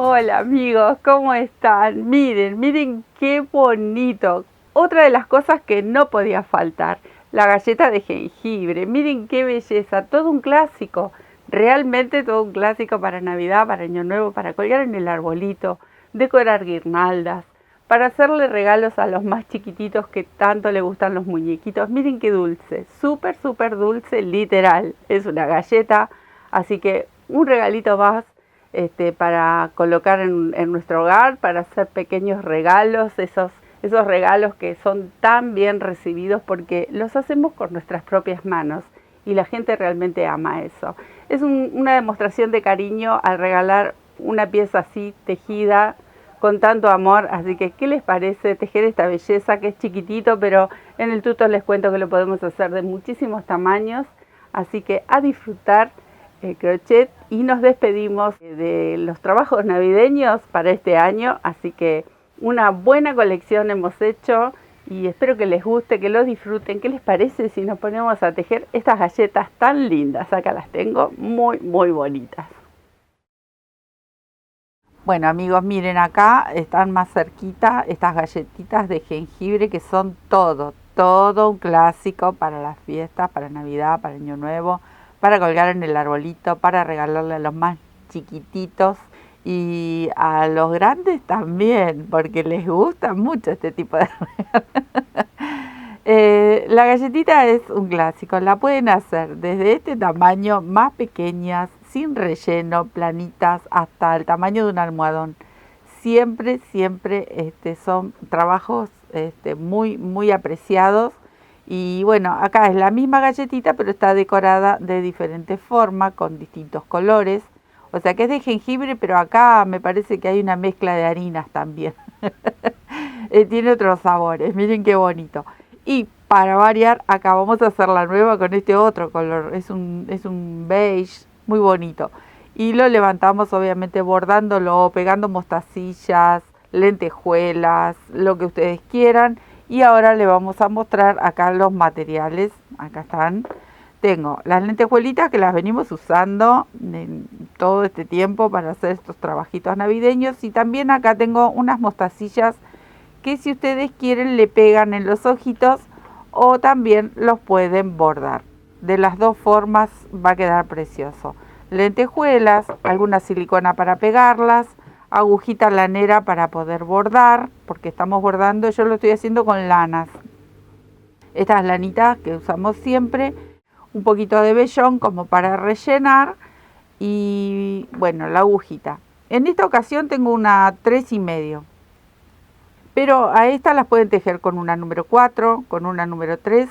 Hola amigos, ¿cómo están? Miren qué bonito. Otra de las cosas que no podía faltar, la galleta de jengibre. Miren qué belleza, todo un clásico. Realmente todo un clásico para Navidad, para Año Nuevo, para colgar en el arbolito, decorar guirnaldas, para hacerle regalos a los más chiquititos que tanto le gustan los muñequitos. Miren qué dulce, súper dulce, literal. Es una galleta, así que un regalito más para colocar en nuestro hogar, para hacer pequeños regalos, esos regalos que son tan bien recibidos porque los hacemos con nuestras propias manos y la gente realmente ama eso. Es una demostración de cariño al regalar una pieza así tejida con tanto amor, así que ¿qué les parece tejer esta belleza que es chiquitito, pero en el tuto les cuento que lo podemos hacer de muchísimos tamaños, así que a disfrutar el crochet y nos despedimos de los trabajos navideños para este año, así que una buena colección hemos hecho y espero que les guste, que lo disfruten. ¿Qué les parece si nos ponemos a tejer estas galletas tan lindas? Acá las tengo, muy bonitas. Bueno amigos, miren acá están más cerquita estas galletitas de jengibre que son todo un clásico para las fiestas, para Navidad, para Año Nuevo, para colgar en el arbolito, para regalarle a los más chiquititos y a los grandes también, porque les gusta mucho este tipo de regalos. La galletita es un clásico, la pueden hacer desde este tamaño, más pequeñas, sin relleno, planitas, hasta el tamaño de un almohadón. Siempre son trabajos muy apreciados. Y bueno, acá es la misma galletita, pero está decorada de diferentes formas, con distintos colores. O sea que es de jengibre, pero acá me parece que hay una mezcla de harinas también. Tiene otros sabores, miren qué bonito. Y para variar, acá vamos a hacer la nueva con este otro color. Es un beige muy bonito. Y lo levantamos obviamente bordándolo, pegando mostacillas, lentejuelas, lo que ustedes quieran. Y ahora le vamos a mostrar acá los materiales. Acá están. Tengo las lentejuelitas que las venimos usando en todo este tiempo para hacer estos trabajitos navideños. Y también acá tengo unas mostacillas que si ustedes quieren le pegan en los ojitos o también los pueden bordar. De las dos formas va a quedar precioso. Lentejuelas, alguna silicona para pegarlas, agujita lanera para poder bordar, porque estamos bordando, yo lo estoy haciendo con lanas. Estas lanitas que usamos siempre, un poquito de vellón como para rellenar y bueno, la agujita. En esta ocasión tengo una 3,5. Pero a estas las pueden tejer con una número 4, con una número 3.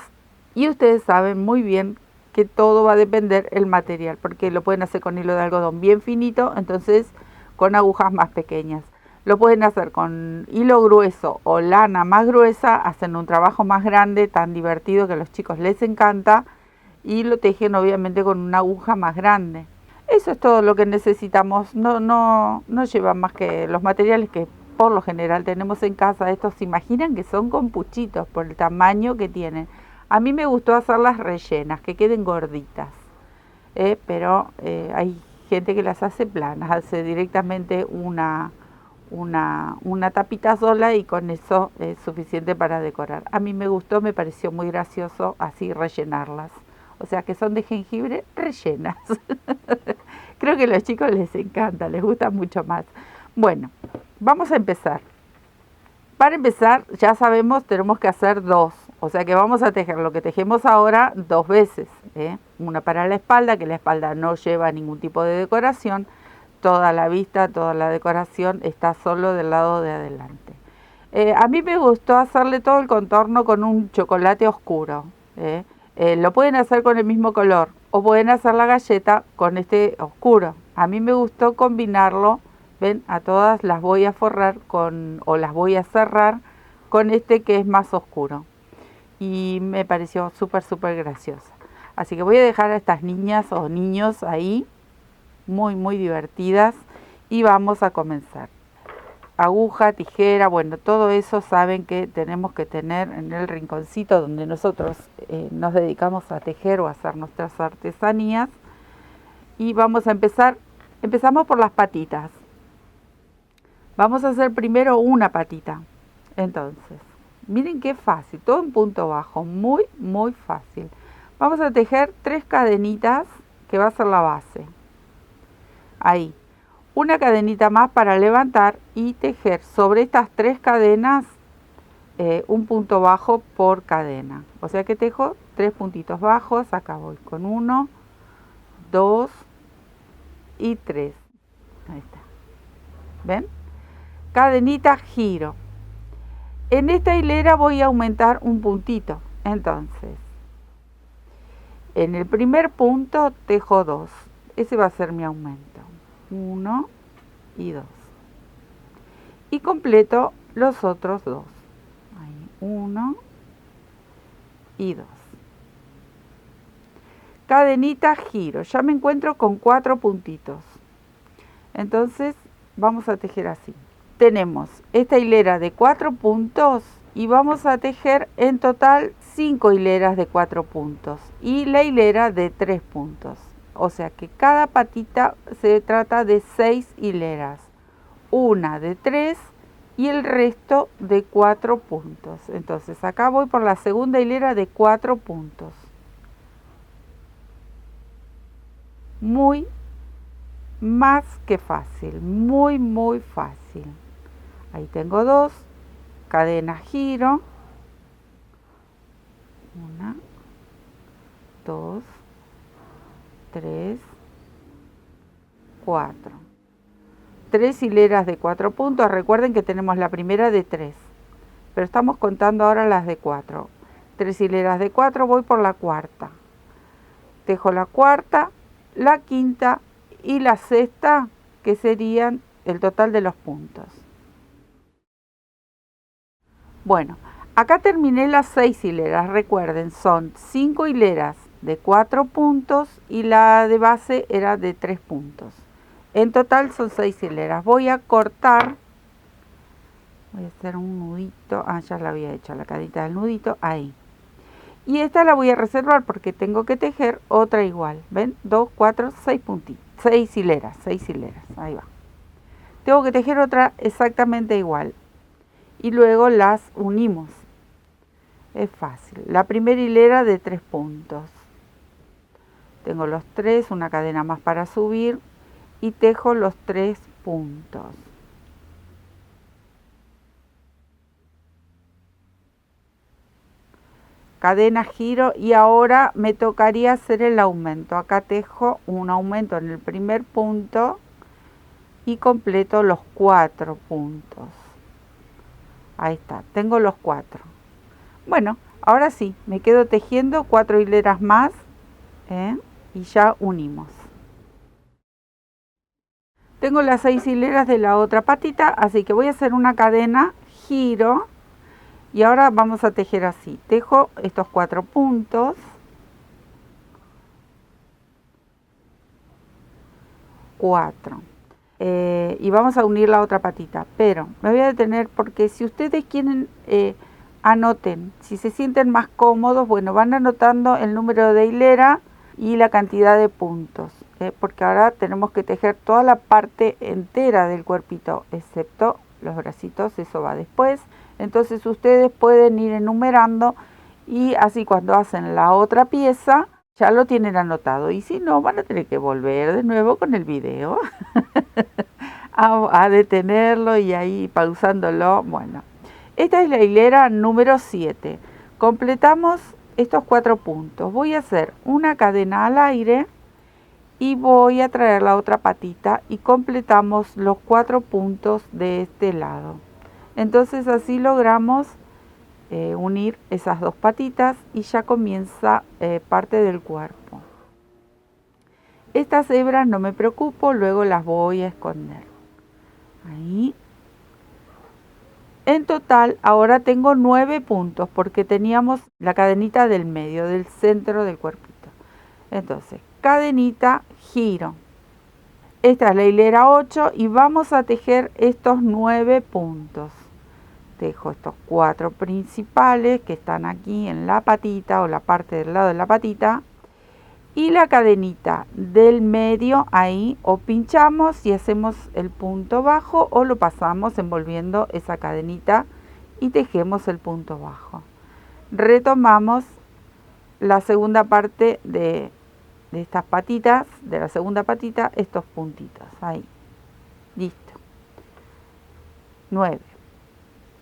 Y ustedes saben muy bien que todo va a depender el material, porque lo pueden hacer con hilo de algodón bien finito, entonces con agujas más pequeñas. Lo pueden hacer con hilo grueso o lana más gruesa, hacen un trabajo más grande, tan divertido que a los chicos les encanta, y lo tejen obviamente con una aguja más grande. Eso es todo lo que necesitamos, no lleva más que los materiales que por lo general tenemos en casa. Estos se imaginan que son con puchitos por el tamaño que tienen. A mí me gustó hacerlas rellenas, que queden gorditas, pero hay gente que las hace planas, hace directamente una tapita sola y con eso es suficiente para decorar. A mí me gustó, me pareció muy gracioso así rellenarlas. O sea que son de jengibre rellenas. Creo que a los chicos les encanta, les gusta mucho más. Bueno, vamos a empezar. Para empezar, ya sabemos, tenemos que hacer 2. O sea que vamos a tejer lo que tejemos ahora 2 veces. Una para la espalda, que la espalda no lleva ningún tipo de decoración. Toda la vista, toda la decoración está solo del lado de adelante. A mí me gustó hacerle todo el contorno con un chocolate oscuro. Lo pueden hacer con el mismo color o pueden hacer la galleta con este oscuro. A mí me gustó combinarlo. Ven, a todas las voy a forrar o las voy a cerrar con este que es más oscuro. Y me pareció súper graciosa. Así que voy a dejar a estas niñas o niños ahí, muy divertidas. Y vamos a comenzar. Aguja, tijera, bueno, todo eso saben que tenemos que tener en el rinconcito donde nosotros nos dedicamos a tejer o a hacer nuestras artesanías. Y vamos a empezar, empezamos por las patitas. Vamos a hacer primero una patita. Entonces, miren qué fácil, todo en punto bajo, muy, muy fácil. Vamos a tejer 3 cadenitas que va a ser la base. Ahí. Una cadenita más para levantar y tejer sobre estas 3 cadenas un punto bajo por cadena. O sea que tejo 3 puntitos bajos. Acá voy con 1, 2 y 3. Ahí está. ¿Ven? Cadenita, giro. En esta hilera voy a aumentar un puntito. Entonces, en el primer punto tejo 2. Ese va a ser mi aumento. 1 y 2. Y completo los otros 2. 1 y 2. Cadenita, giro. Ya me encuentro con 4 puntitos. Entonces vamos a tejer así. Tenemos esta hilera de 4 puntos y vamos a tejer en total 5 hileras de 4 puntos y la hilera de 3 puntos. O sea que cada patita se trata de 6 hileras. Una de 3 y el resto de 4 puntos. Entonces acá voy por la segunda hilera de 4 puntos. Muy más que fácil, muy muy fácil. Ahí tengo 2, cadena, giro, 1, 2, 3, 4. 3 hileras de 4 puntos. Recuerden que tenemos la primera de 3, pero estamos contando ahora las de 4. 3 hileras de 4, voy por la cuarta. Tejo la cuarta, la quinta y la sexta, que serían el total de los puntos. Bueno, acá terminé las 6 hileras. Recuerden, son 5 hileras de 4 puntos y la de base era de 3 puntos. En total son 6 hileras. Voy a cortar, voy a hacer un nudito. Ya la había hecho la cadita del nudito, ahí. Y esta la voy a reservar porque tengo que tejer otra igual. ¿Ven? 2, 4, 6 puntitos. 6 hileras, 6 hileras. Ahí va. Tengo que tejer otra exactamente igual. Y luego las unimos. Es fácil. La primera hilera de 3 puntos. Tengo los 3, una cadena más para subir. Y tejo los 3 puntos. Cadena, giro y ahora me tocaría hacer el aumento. Acá tejo un aumento en el primer punto y completo los 4 puntos. Ahí está, tengo los 4. Bueno, ahora sí, me quedo tejiendo 4 hileras más y ya unimos. Tengo las 6 hileras de la otra patita, así que voy a hacer una cadena, giro y ahora vamos a tejer así. Tejo estos 4 puntos. 4. Y vamos a unir la otra patita, pero me voy a detener porque si ustedes quieren, anoten, si se sienten más cómodos, bueno, van anotando el número de hilera y la cantidad de puntos, porque ahora tenemos que tejer toda la parte entera del cuerpito, excepto los bracitos, eso va después. Entonces ustedes pueden ir enumerando y así cuando hacen la otra pieza ya lo tienen anotado, y si no van a tener que volver de nuevo con el video a detenerlo y ahí pausándolo. Bueno, esta es la hilera número 7. Completamos estos 4 puntos. Voy a hacer una cadena al aire y voy a traer la otra patita y completamos los 4 puntos de este lado. Entonces así logramos unir esas 2 patitas y ya comienza parte del cuerpo. Estas hebras no me preocupo, luego las voy a esconder. Ahí. En total ahora tengo 9 puntos porque teníamos la cadenita del medio, del centro del cuerpito. Entonces, cadenita, giro. Esta es la hilera 8 y vamos a tejer estos 9 puntos. Tejo estos 4 principales que están aquí en la patita o la parte del lado de la patita y la cadenita del medio ahí o pinchamos y hacemos el punto bajo o lo pasamos envolviendo esa cadenita y tejemos el punto bajo. Retomamos la segunda parte de estas patitas, de la segunda patita, estos puntitos ahí. Listo. 9.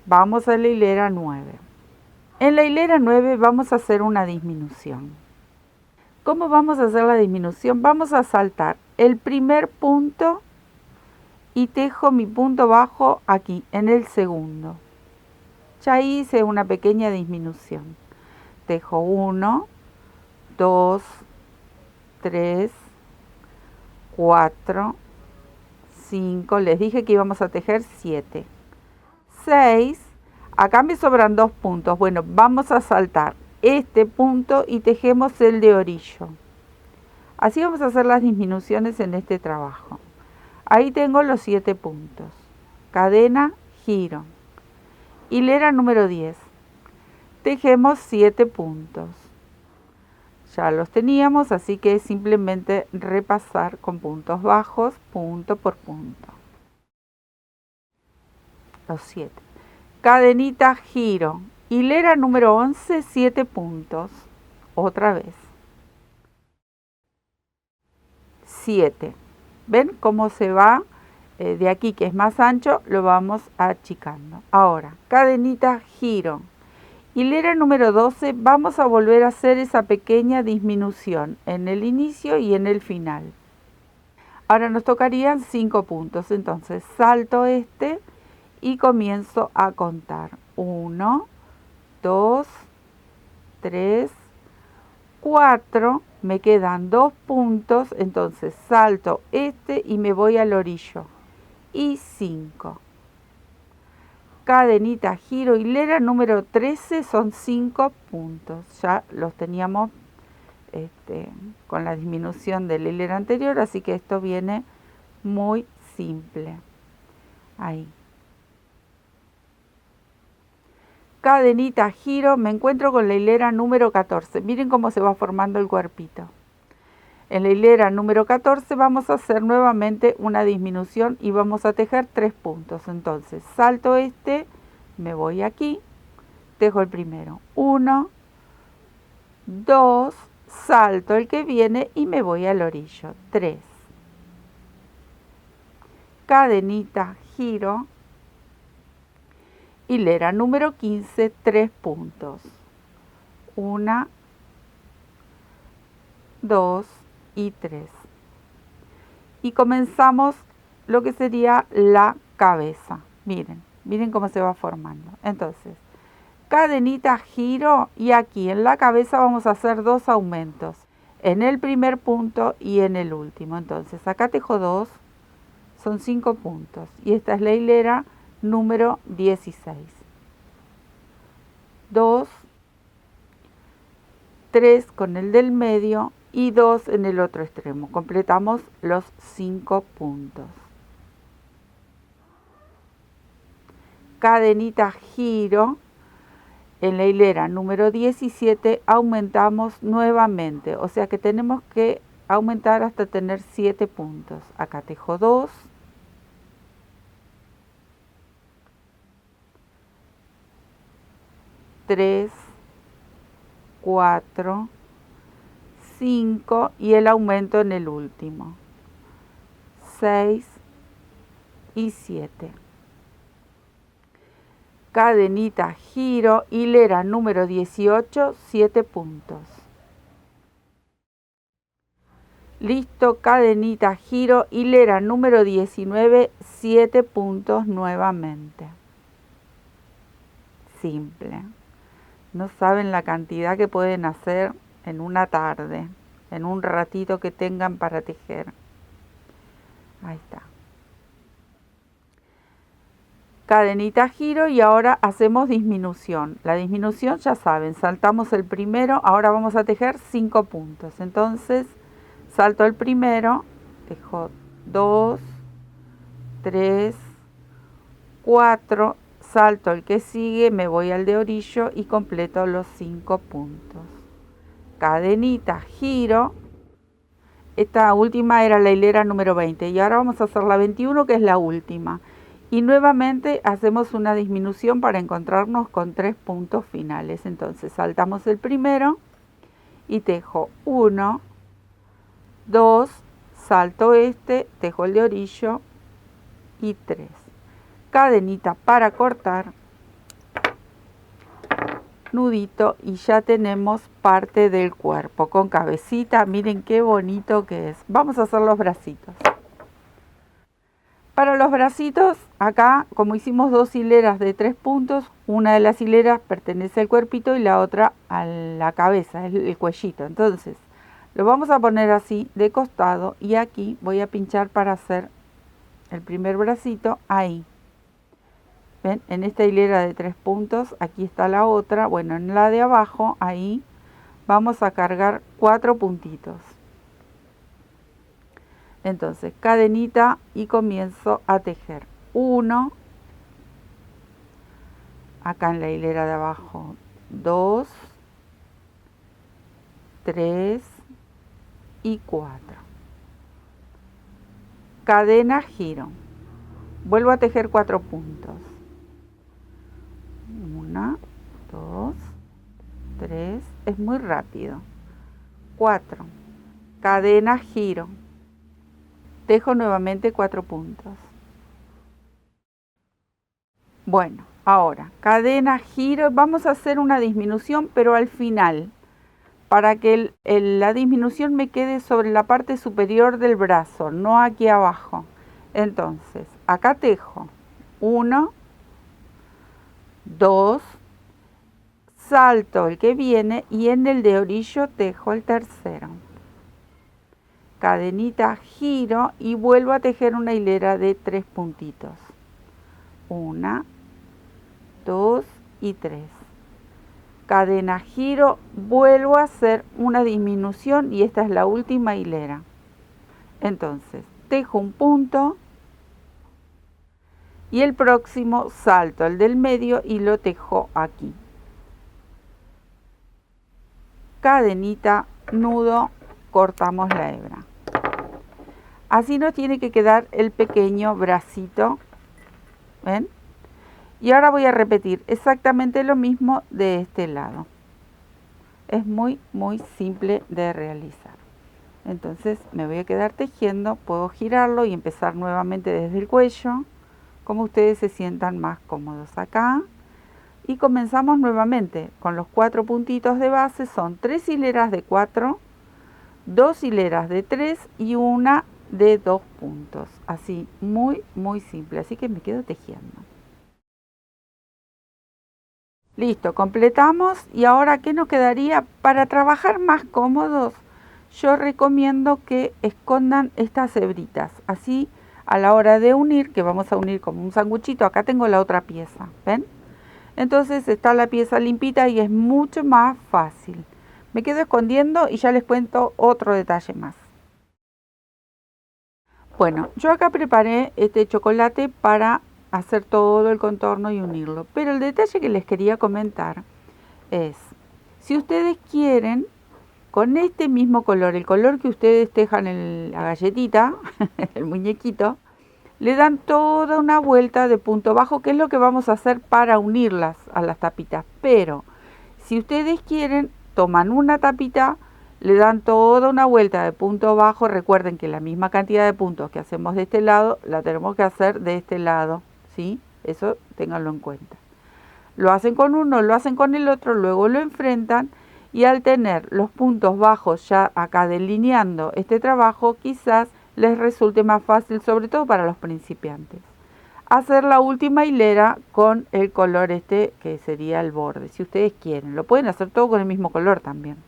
Vamos a la hilera 9. En la hilera 9 vamos a hacer una disminución. ¿Cómo vamos a hacer la disminución? Vamos a saltar el primer punto y tejo mi punto bajo aquí, en el segundo. Ya hice una pequeña disminución. Tejo 1, 2, 3, 4, 5. Les dije que íbamos a tejer 7. 6. Acá me sobran 2 puntos. Bueno, vamos a saltar este punto y tejemos el de orillo. Así vamos a hacer las disminuciones en este trabajo. Ahí tengo los 7 puntos. Cadena, giro. Hilera número 10. Tejemos 7 puntos. Ya los teníamos, así que es simplemente repasar con puntos bajos, punto por punto. Los 7. Cadenita, giro. Hilera número 11, 7 puntos. Otra vez. 7. ¿Ven cómo se va? De aquí, que es más ancho, lo vamos achicando. Ahora, cadenita, giro. Hilera número 12, vamos a volver a hacer esa pequeña disminución en el inicio y en el final. Ahora nos tocarían 5 puntos, entonces salto este y comienzo a contar. 1, 2, 3, 4, me quedan 2 puntos, entonces salto este y me voy al orillo. Y 5. Cadenita, giro, hilera número 13, son 5 puntos. Ya los teníamos con la disminución de la hilera anterior, así que esto viene muy simple. Ahí. Cadenita, giro, me encuentro con la hilera número 14. Miren cómo se va formando el cuerpito. En la hilera número 14 vamos a hacer nuevamente una disminución y vamos a tejer 3 puntos. Entonces salto este, me voy aquí, tejo el primero. 1, 2, salto el que viene y me voy al orillo. 3. Cadenita, giro. Hilera número 15, 3 puntos. 1, 2 y 3. Y comenzamos lo que sería la cabeza. Miren cómo se va formando. Entonces, cadenita, giro y aquí en la cabeza vamos a hacer 2 aumentos. En el primer punto y en el último. Entonces, acá tejo 2, son 5 puntos. Y esta es la hilera número 16. 2, 3 con el del medio y 2 en el otro extremo. Completamos los 5 puntos. Cadenita, giro. En la hilera número 17 aumentamos nuevamente. O sea que tenemos que aumentar hasta tener 7 puntos. Acá tejo 2. 3, 4, 5 y el aumento en el último. 6 y 7. Cadenita, giro, hilera número 18, 7 puntos. Listo, cadenita, giro, hilera número 19, 7 puntos nuevamente. Simple. No saben la cantidad que pueden hacer en una tarde, en un ratito que tengan para tejer. Ahí está. Cadenita, giro y ahora hacemos disminución. La disminución ya saben, saltamos el primero, ahora vamos a tejer 5 puntos. Entonces salto el primero, tejo 2, 3, 4, salto el que sigue, me voy al de orillo y completo los 5 puntos. Cadenita, giro esta última era la hilera número 20 y ahora vamos a hacer la 21, que es la última. Y nuevamente hacemos una disminución para encontrarnos con 3 puntos finales. Entonces saltamos el primero y tejo 1, 2, salto este, tejo el de orillo y 3. Cadenita para cortar, nudito, y ya tenemos parte del cuerpo con cabecita. Miren qué bonito que es. Vamos a hacer los bracitos. Para los bracitos, acá, como hicimos 2 hileras de 3 puntos, una de las hileras pertenece al cuerpito y la otra a la cabeza, el cuellito. Entonces, lo vamos a poner así de costado y aquí voy a pinchar para hacer el primer bracito ahí. ¿Ven? En esta hilera de 3 puntos, aquí está la otra. Bueno, en la de abajo, ahí, vamos a cargar 4 puntitos. Entonces, cadenita y comienzo a tejer 1, acá en la hilera de abajo 2, 3 y 4. Cadena, giro. Vuelvo a tejer 4 puntos. 1, 2, 3, es muy rápido. 4. Cadena, giro. Tejo nuevamente 4 puntos. Bueno, ahora cadena, giro. Vamos a hacer una disminución, pero al final, para que la disminución me quede sobre la parte superior del brazo, no aquí abajo. Entonces, acá tejo 1, 2, salto el que viene y en el de orillo tejo el tercero. Cadenita, giro y vuelvo a tejer una hilera de 3 puntitos. 1, 2 y 3. Cadena, giro, vuelvo a hacer una disminución y esta es la última hilera. Entonces, tejo un punto y el próximo salto el del medio y lo tejo aquí. Cadenita, nudo, cortamos la hebra. Así nos tiene que quedar el pequeño bracito, ¿ven? Y ahora voy a repetir exactamente lo mismo de este lado. Es muy simple de realizar. Entonces me voy a quedar tejiendo, puedo girarlo y empezar nuevamente desde el cuello, como ustedes se sientan más cómodos acá. Y comenzamos nuevamente con los 4 puntitos de base, son 3 hileras de 4, 2 hileras de 3 y una de 2 puntos. Así, muy simple. Así que me quedo tejiendo. Listo, completamos. Y ahora, ¿qué nos quedaría? Para trabajar más cómodos, yo recomiendo que escondan estas hebritas. Así, a la hora de unir, que vamos a unir como un sanguchito, acá tengo la otra pieza, ¿ven? Entonces está la pieza limpita y es mucho más fácil. Me quedo escondiendo y ya les cuento otro detalle más. Bueno, yo acá preparé este chocolate para hacer todo el contorno y unirlo. Pero el detalle que les quería comentar es, si ustedes quieren, con este mismo color, el color que ustedes tejan en la galletita, el muñequito, le dan toda una vuelta de punto bajo, que es lo que vamos a hacer para unirlas a las tapitas. Pero si ustedes quieren, toman una tapita, le dan toda una vuelta de punto bajo. Recuerden que la misma cantidad de puntos que hacemos de este lado, la tenemos que hacer de este lado, ¿sí? Eso ténganlo en cuenta. Lo hacen con uno, lo hacen con el otro, luego lo enfrentan y al tener los puntos bajos ya acá delineando este trabajo, quizás les resulte más fácil, sobre todo para los principiantes, hacer la última hilera con el color este que sería el borde. Si ustedes quieren, lo pueden hacer todo con el mismo color también.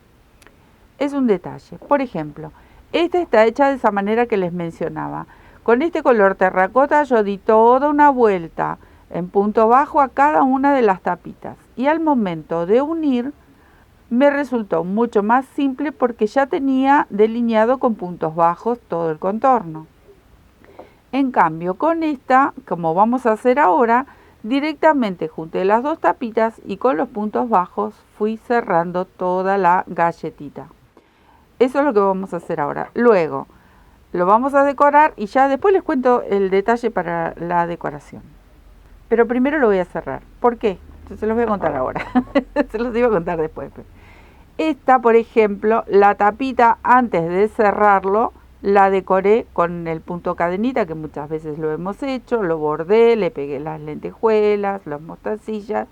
Es un detalle. Por ejemplo, esta está hecha de esa manera que les mencionaba. Con este color terracota yo di toda una vuelta en punto bajo a cada una de las tapitas. Y al momento de unir me resultó mucho más simple porque ya tenía delineado con puntos bajos todo el contorno. En cambio, con esta, como vamos a hacer ahora, directamente junté las 2 tapitas y con los puntos bajos fui cerrando toda la galletita. Eso es lo que vamos a hacer ahora. Luego lo vamos a decorar y ya después les cuento el detalle para la decoración. Pero primero lo voy a cerrar. ¿Por qué? Se los voy a contar ahora. Se los iba a contar después. Esta, por ejemplo, la tapita, antes de cerrarlo, la decoré con el punto cadenita, que muchas veces lo hemos hecho, lo bordé, le pegué las lentejuelas, las mostacillas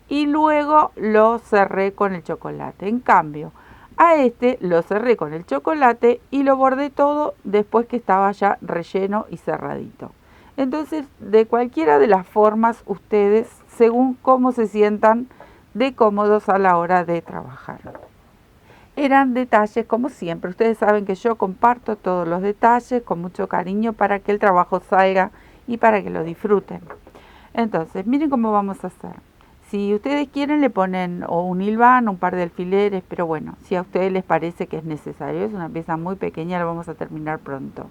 y luego lo cerré con el chocolate. En cambio, a este lo cerré con el chocolate y lo bordé todo después que estaba ya relleno y cerradito. Entonces, de cualquiera de las formas, ustedes, según cómo se sientan de cómodos a la hora de trabajar. Eran detalles, como siempre. Ustedes saben que yo comparto todos los detalles con mucho cariño para que el trabajo salga y para que lo disfruten. Entonces, miren cómo vamos a hacer. Si ustedes quieren le ponen o un hilván, un par de alfileres, pero bueno, si a ustedes les parece que es necesario, es una pieza muy pequeña, la vamos a terminar pronto.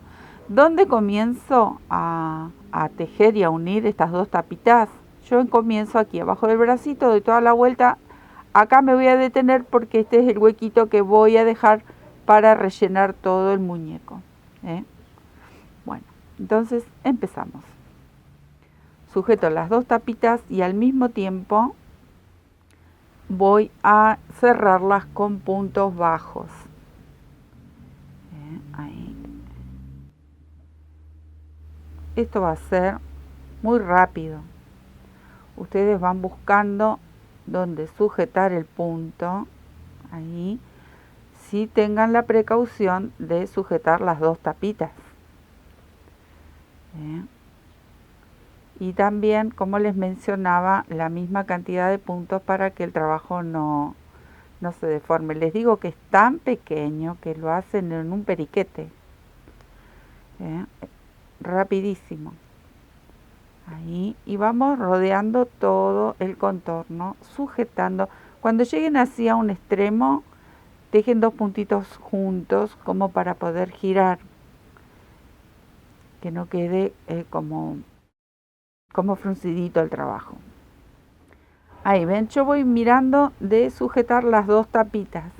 ¿Dónde comienzo a tejer y a unir estas dos tapitas? Yo comienzo aquí abajo del bracito, doy toda la vuelta. Acá me voy a detener porque este es el huequito que voy a dejar para rellenar todo el muñeco. Bueno, entonces empezamos. Sujeto las dos tapitas y al mismo tiempo voy a cerrarlas con puntos bajos. Ahí. Esto va a ser muy rápido. Ustedes van buscando donde sujetar el punto. Ahí. Si tengan la precaución de sujetar las dos tapitas. Y también, como les mencionaba, la misma cantidad de puntos para que el trabajo no se deforme. Les digo que es tan pequeño que lo hacen en un periquete. Rapidísimo. Ahí. Y vamos rodeando todo el contorno, sujetando. Cuando lleguen así a un extremo, dejen dos puntitos juntos como para poder girar. Que no quede como fruncidito el trabajo. Ahí ven, yo voy mirando de sujetar las dos tapitas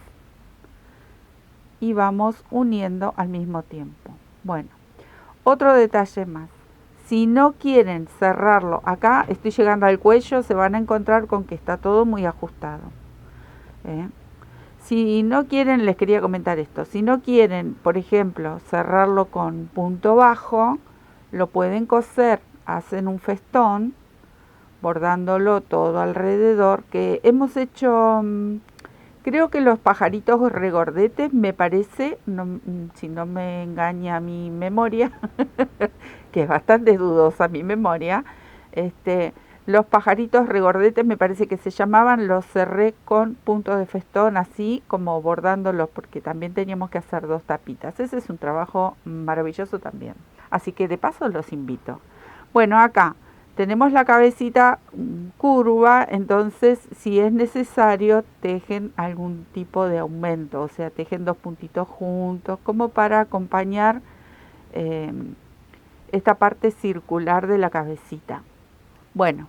y vamos uniendo al mismo tiempo. Bueno, otro detalle más. Si no quieren cerrarlo, acá estoy llegando al cuello, se van a encontrar con que está todo muy ajustado. Si no quieren, les quería comentar esto, si no quieren, por ejemplo, cerrarlo con punto bajo, lo pueden coser, hacen un festón, bordándolo todo alrededor, que hemos hecho, creo que los pajaritos regordetes, me parece, si no me engaña mi memoria, que es bastante dudosa mi memoria, los pajaritos regordetes me parece que se llamaban, los cerré con puntos de festón, así como bordándolos, porque también teníamos que hacer dos tapitas. Ese es un trabajo maravilloso también. Así que de paso los invito. Bueno, acá tenemos la cabecita curva, entonces si es necesario tejen algún tipo de aumento, o sea, tejen dos puntitos juntos, como para acompañar esta parte circular de la cabecita. Bueno,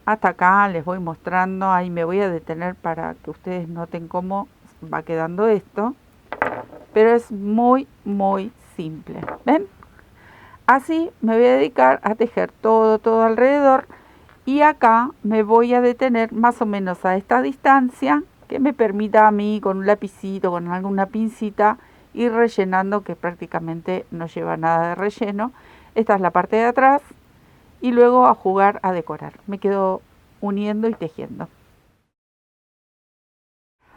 hasta acá les voy mostrando, ahí me voy a detener para que ustedes noten cómo va quedando esto, pero es muy, muy simple, ¿ven? Así me voy a dedicar a tejer todo alrededor y acá me voy a detener más o menos a esta distancia que me permita a mí con un lapicito, con alguna pincita, ir rellenando, que prácticamente no lleva nada de relleno. Esta es la parte de atrás y luego a jugar a decorar. Me quedo uniendo y tejiendo.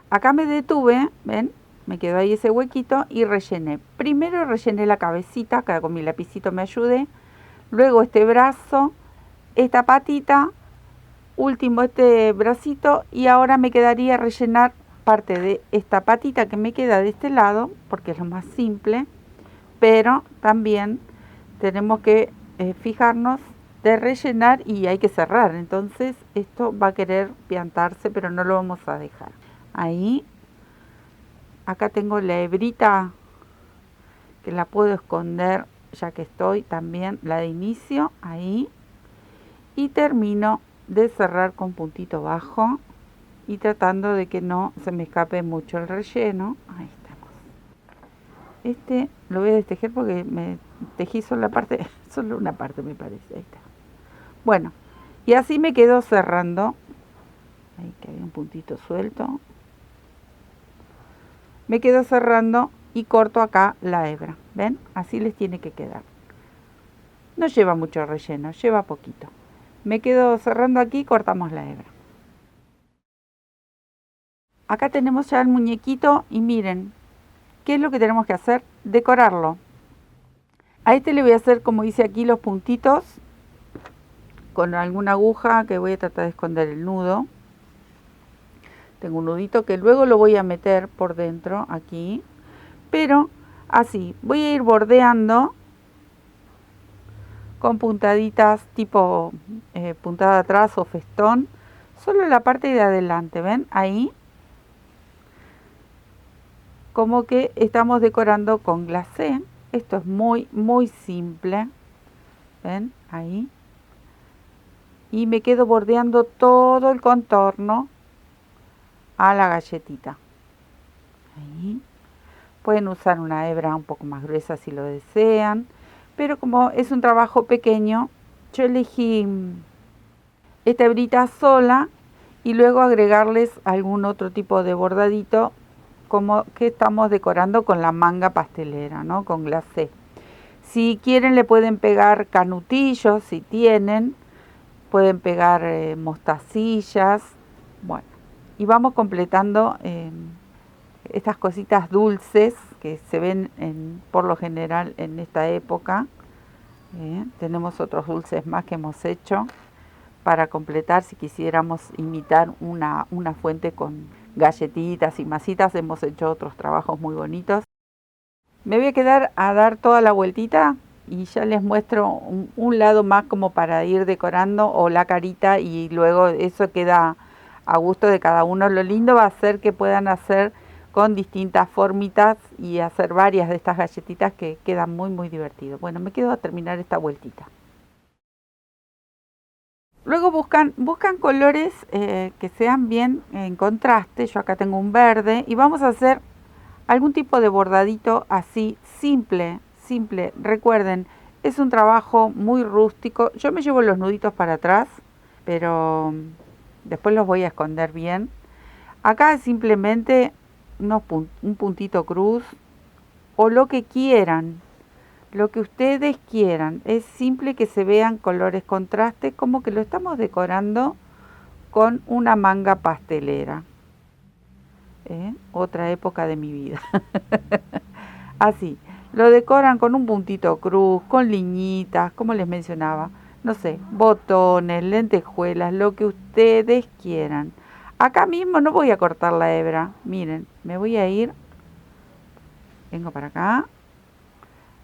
Acá me detuve, ¿ven? Me quedó ahí ese huequito y rellené. Primero rellené la cabecita, acá con mi lapicito me ayudé. Luego este brazo, esta patita, último este bracito y ahora me quedaría rellenar parte de esta patita que me queda de este lado, porque es lo más simple, pero también tenemos que fijarnos de rellenar y hay que cerrar. Entonces esto va a querer piantarse, pero no lo vamos a dejar. Ahí. Acá tengo la hebrita que la puedo esconder ya que estoy también, la de inicio, ahí. Y termino de cerrar con puntito bajo y tratando de que no se me escape mucho el relleno. Ahí estamos. Este lo voy a destejer porque me tejí solo la parte, solo una parte me parece. Ahí está. Bueno, y así me quedo cerrando. Ahí que había un puntito suelto. Me quedo cerrando y corto acá la hebra. ¿Ven? Así les tiene que quedar. No lleva mucho relleno, lleva poquito. Me quedo cerrando aquí y cortamos la hebra. Acá tenemos ya el muñequito y miren, ¿qué es lo que tenemos que hacer? Decorarlo. A este le voy a hacer, como dice aquí, los puntitos con alguna aguja que voy a tratar de esconder el nudo. Tengo un nudito que luego lo voy a meter por dentro aquí, pero así, voy a ir bordeando con puntaditas tipo puntada atrás o festón, solo la parte de adelante, ¿ven? Ahí, como que estamos decorando con glacé. Esto es muy, muy simple, ¿ven? Ahí. Y me quedo bordeando todo el contorno a la galletita. Ahí. Pueden usar una hebra un poco más gruesa si lo desean, pero como es un trabajo pequeño, yo elegí esta hebrita sola y luego agregarles algún otro tipo de bordadito como que estamos decorando con la manga pastelera, ¿no? Con glacé. Si quieren le pueden pegar canutillos, si tienen, pueden pegar mostacillas, bueno, y vamos completando estas cositas dulces que se ven por lo general en esta época. Tenemos otros dulces más que hemos hecho para completar. Si quisiéramos imitar una fuente con galletitas y masitas, hemos hecho otros trabajos muy bonitos. Me voy a quedar a dar toda la vueltita y ya les muestro un lado más como para ir decorando, o la carita, y luego eso queda a gusto de cada uno. Lo lindo va a ser que puedan hacer con distintas formitas y hacer varias de estas galletitas que quedan muy muy divertido. Bueno, me quedo a terminar esta vueltita. Luego buscan colores que sean bien en contraste. Yo acá tengo un verde y vamos a hacer algún tipo de bordadito así, simple, simple. Recuerden, es un trabajo muy rústico. Yo me llevo los nuditos para atrás, pero después los voy a esconder bien. Acá simplemente un puntito cruz o lo que quieran, lo que ustedes quieran. Es simple que se vean colores contraste, como que lo estamos decorando con una manga pastelera. Otra época de mi vida. Así, lo decoran con un puntito cruz, con liñitas, como les mencionaba, no sé, botones, lentejuelas, lo que ustedes quieran. Acá mismo no voy a cortar la hebra, miren, me voy a ir, vengo para acá,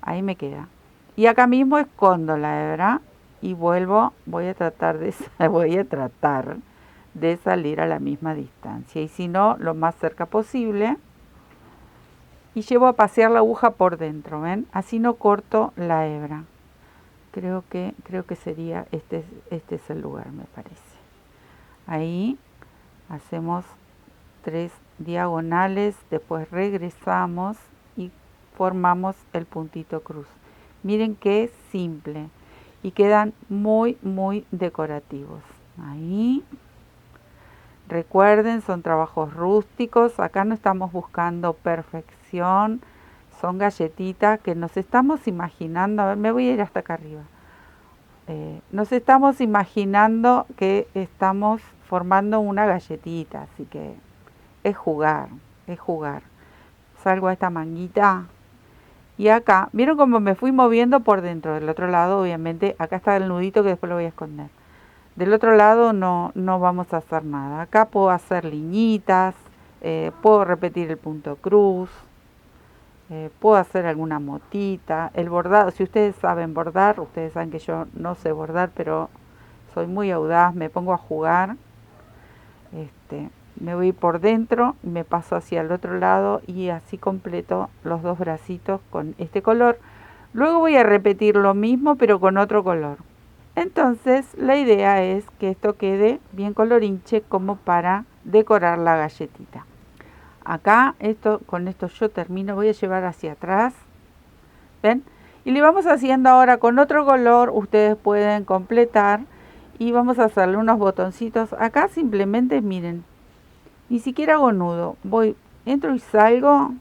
ahí me queda. Y acá mismo escondo la hebra y vuelvo, voy a tratar de salir a la misma distancia, y si no, lo más cerca posible. Y llevo a pasear la aguja por dentro, ¿ven? Así no corto la hebra. Creo que sería, este es el lugar, me parece. Ahí hacemos 3 diagonales, después regresamos y formamos el puntito cruz. Miren qué simple y quedan muy muy decorativos. Ahí. Recuerden, son trabajos rústicos, acá no estamos buscando perfección, son galletitas que nos estamos imaginando. A ver, me voy a ir hasta acá arriba. Nos estamos imaginando que estamos formando una galletita, así que es jugar, es jugar. Salgo a esta manguita y acá, ¿vieron cómo me fui moviendo por dentro? Del otro lado, obviamente, acá está el nudito que después lo voy a esconder. Del otro lado no vamos a hacer nada. Acá puedo hacer liñitas, puedo repetir el punto cruz, puedo hacer alguna motita. El bordado, si ustedes saben bordar, ustedes saben que yo no sé bordar, pero soy muy audaz, me pongo a jugar. Me voy por dentro, me paso hacia el otro lado y así completo los dos bracitos con este color. Luego voy a repetir lo mismo pero con otro color. Entonces la idea es que esto quede bien colorinche como para decorar la galletita. Acá, con esto yo termino, voy a llevar hacia atrás, ¿ven? Y le vamos haciendo ahora con otro color, ustedes pueden completar y vamos a hacerle unos botoncitos. Acá simplemente, miren, ni siquiera hago nudo, entro y salgo,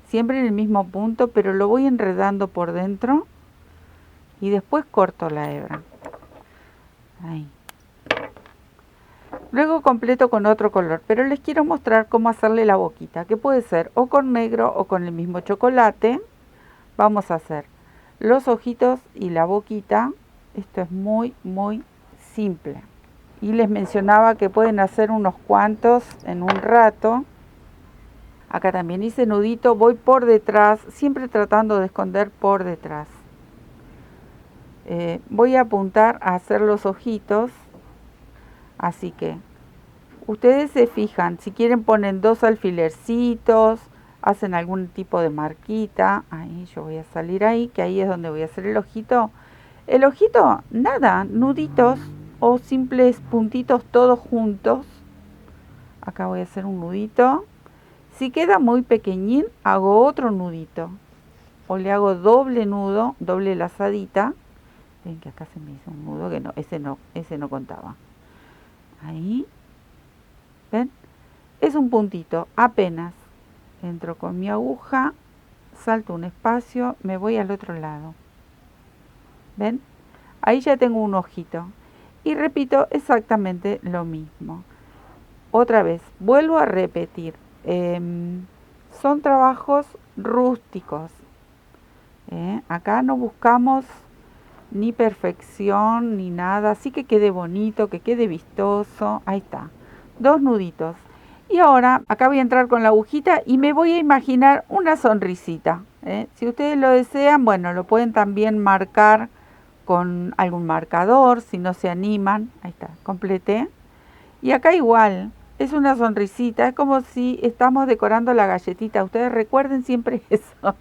siempre en el mismo punto, pero lo voy enredando por dentro y después corto la hebra. Ahí. Luego completo con otro color, pero les quiero mostrar cómo hacerle la boquita, que puede ser o con negro o con el mismo chocolate. Vamos a hacer los ojitos y la boquita. Esto es muy simple. Y les mencionaba que pueden hacer unos cuantos en un rato. Acá también hice nudito, voy por detrás, siempre tratando de esconder por detrás. Voy a apuntar a hacer los ojitos, así que ustedes se fijan, si quieren ponen 2 alfilercitos, hacen algún tipo de marquita. Ahí yo voy a salir ahí, que ahí es donde voy a hacer el ojito. El ojito, nada, nuditos o simples puntitos todos juntos. Acá voy a hacer un nudito. Si queda muy pequeñín, hago otro nudito. O le hago doble nudo, doble lazadita. Ven que acá se me hizo un nudo que ese no contaba. Ahí. ¿Ven? Es un puntito, apenas. Entro con mi aguja, salto un espacio, me voy al otro lado. ¿Ven? Ahí ya tengo un ojito. Y repito exactamente lo mismo. Otra vez, vuelvo a repetir. Son trabajos rústicos. Acá no buscamos ni perfección ni nada, así que quede bonito, que quede vistoso. Ahí está, 2 nuditos. Y ahora acá voy a entrar con la agujita y me voy a imaginar una sonrisita. Si ustedes lo desean, bueno, lo pueden también marcar con algún marcador, si no se animan. Ahí está, completé. Y acá igual, es una sonrisita, es como si estamos decorando la galletita. Ustedes recuerden siempre eso.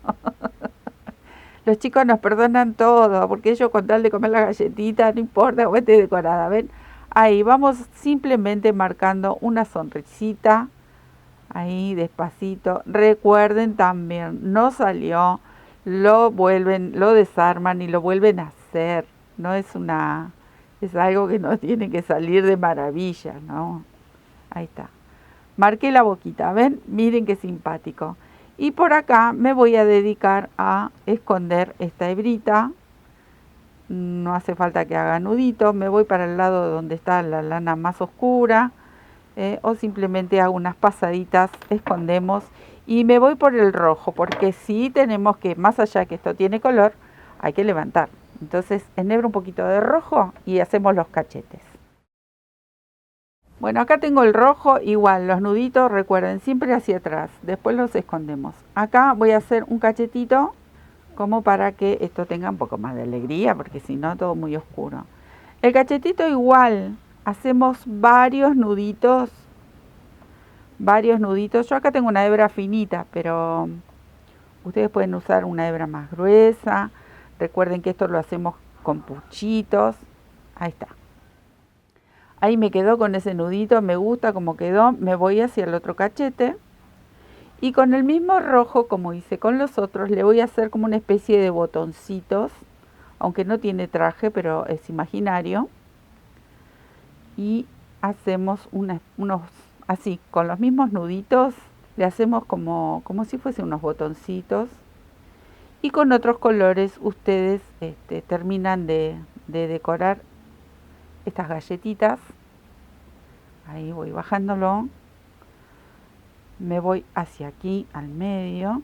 Los chicos nos perdonan todo, porque ellos con tal de comer la galletita, no importa, o esté decorada, ¿ven? Ahí vamos simplemente marcando una sonrisita, ahí despacito. Recuerden también, no salió, lo desarman y lo vuelven a hacer. No es es algo que no tiene que salir de maravilla, ¿no? Ahí está. Marqué la boquita, ¿ven? Miren qué simpático. Y por acá me voy a dedicar a esconder esta hebrita. No hace falta que haga nudito. Me voy para el lado donde está la lana más oscura. O simplemente hago unas pasaditas, escondemos. Y me voy por el rojo, porque sí tenemos que, más allá que esto tiene color, hay que levantar. Entonces enhebro un poquito de rojo y hacemos los cachetes. Bueno, acá tengo el rojo, igual, los nuditos, recuerden, siempre hacia atrás, después los escondemos. Acá voy a hacer un cachetito, como para que esto tenga un poco más de alegría, porque si no, todo muy oscuro. El cachetito igual, hacemos varios nuditos. Yo acá tengo una hebra finita, pero ustedes pueden usar una hebra más gruesa. Recuerden que esto lo hacemos con puchitos. Ahí está. Ahí me quedó con ese nudito, me gusta como quedó. Me voy hacia el otro cachete. Y con el mismo rojo, como hice con los otros, le voy a hacer como una especie de botoncitos. Aunque no tiene traje, pero es imaginario. Y hacemos unos, así, con los mismos nuditos. Le hacemos como si fuese unos botoncitos. Y con otros colores ustedes terminan de decorar estas galletitas. Ahí voy bajándolo. Me voy hacia aquí al medio.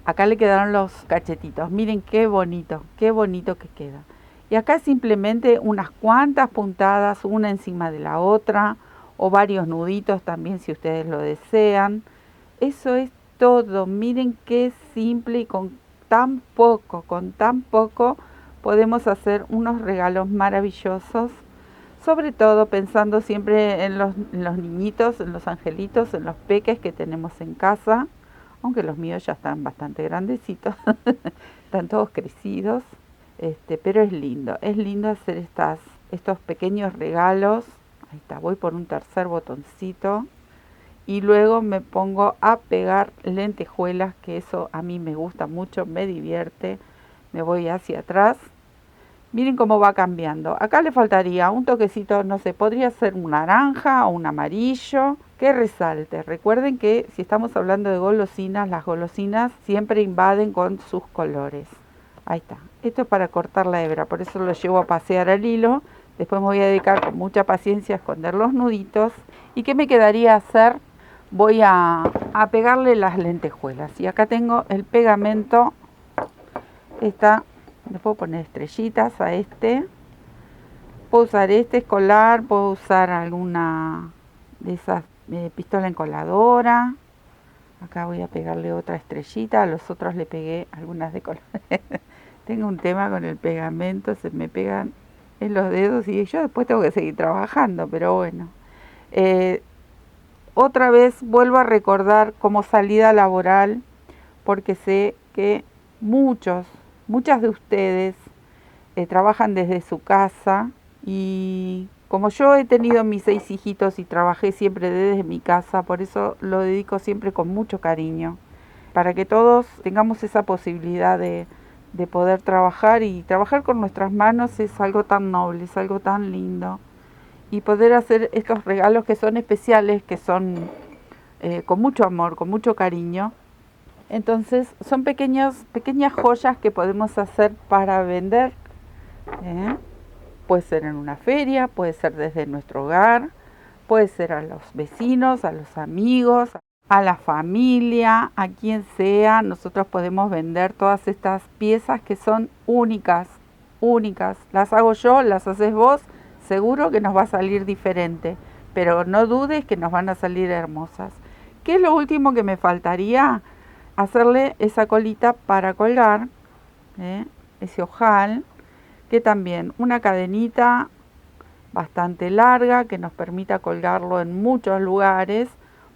Acá le quedaron los cachetitos. Miren qué bonito que queda. Y acá simplemente unas cuantas puntadas, una encima de la otra, o varios nuditos también si ustedes lo desean. Eso es todo. Miren qué simple y con tan poco podemos hacer unos regalos maravillosos. Sobre todo pensando siempre en los niñitos, en los angelitos, en los peques que tenemos en casa. Aunque los míos ya están bastante grandecitos, están todos crecidos, pero es lindo hacer estos pequeños regalos. Ahí está, voy por un tercer botoncito. Y luego me pongo a pegar lentejuelas, que eso a mí me gusta mucho, me divierte. Me voy hacia atrás. Miren cómo va cambiando. Acá le faltaría un toquecito, no sé, podría ser un naranja o un amarillo que resalte. Recuerden que si estamos hablando de golosinas, las golosinas siempre invaden con sus colores. Ahí está. Esto es para cortar la hebra, por eso lo llevo a pasear al hilo. Después me voy a dedicar con mucha paciencia a esconder los nuditos. ¿Y qué me quedaría hacer? Voy a pegarle las lentejuelas. Y acá tengo el pegamento. Le puedo poner estrellitas a este. Puedo usar este escolar, puedo usar alguna de esas pistola encoladora. Acá voy a pegarle otra estrellita, a los otros le pegué algunas de color. Tengo un tema con el pegamento, se me pegan en los dedos y yo después tengo que seguir trabajando, pero bueno. Otra vez vuelvo a recordar como salida laboral, porque sé que muchas de ustedes trabajan desde su casa y como yo he tenido mis 6 hijitos y trabajé siempre desde mi casa, por eso lo dedico siempre con mucho cariño, para que todos tengamos esa posibilidad de poder trabajar, y trabajar con nuestras manos es algo tan noble, es algo tan lindo, y poder hacer estos regalos que son especiales, que son con mucho amor, con mucho cariño. Entonces son pequeñas joyas que podemos hacer para vender. Puede ser en una feria, puede ser desde nuestro hogar, puede ser a los vecinos, a los amigos, a la familia, a quien sea. Nosotros podemos vender todas estas piezas que son únicas, únicas. Las hago yo, las haces vos, seguro que nos va a salir diferente, pero no dudes que nos van a salir hermosas. ¿Qué es lo último que me faltaría? Hacerle esa colita para colgar, ese ojal, que también una cadenita bastante larga que nos permita colgarlo en muchos lugares,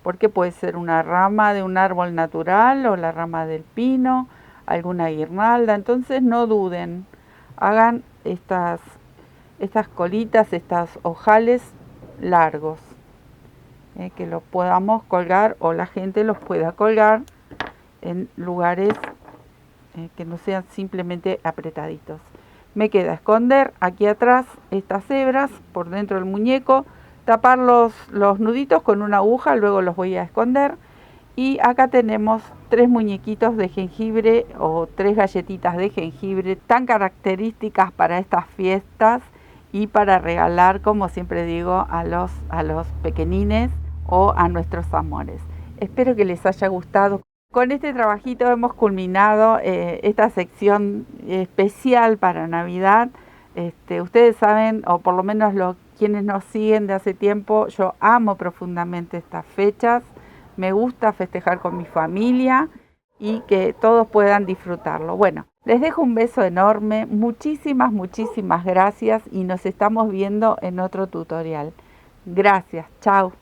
porque puede ser una rama de un árbol natural o la rama del pino, alguna guirnalda. Entonces no duden, hagan estas colitas, estos ojales largos, que los podamos colgar o la gente los pueda colgar en lugares que no sean simplemente apretaditos. Me queda esconder aquí atrás estas hebras por dentro del muñeco, tapar los nuditos con una aguja, luego los voy a esconder. Y acá tenemos 3 muñequitos de jengibre o 3 galletitas de jengibre tan características para estas fiestas y para regalar, como siempre digo, a los pequeñines o a nuestros amores. Espero que les haya gustado. Con este trabajito hemos culminado esta sección especial para Navidad. Ustedes saben, o por lo menos quienes nos siguen de hace tiempo, yo amo profundamente estas fechas. Me gusta festejar con mi familia y que todos puedan disfrutarlo. Bueno, les dejo un beso enorme. Muchísimas gracias y nos estamos viendo en otro tutorial. Gracias. Chao.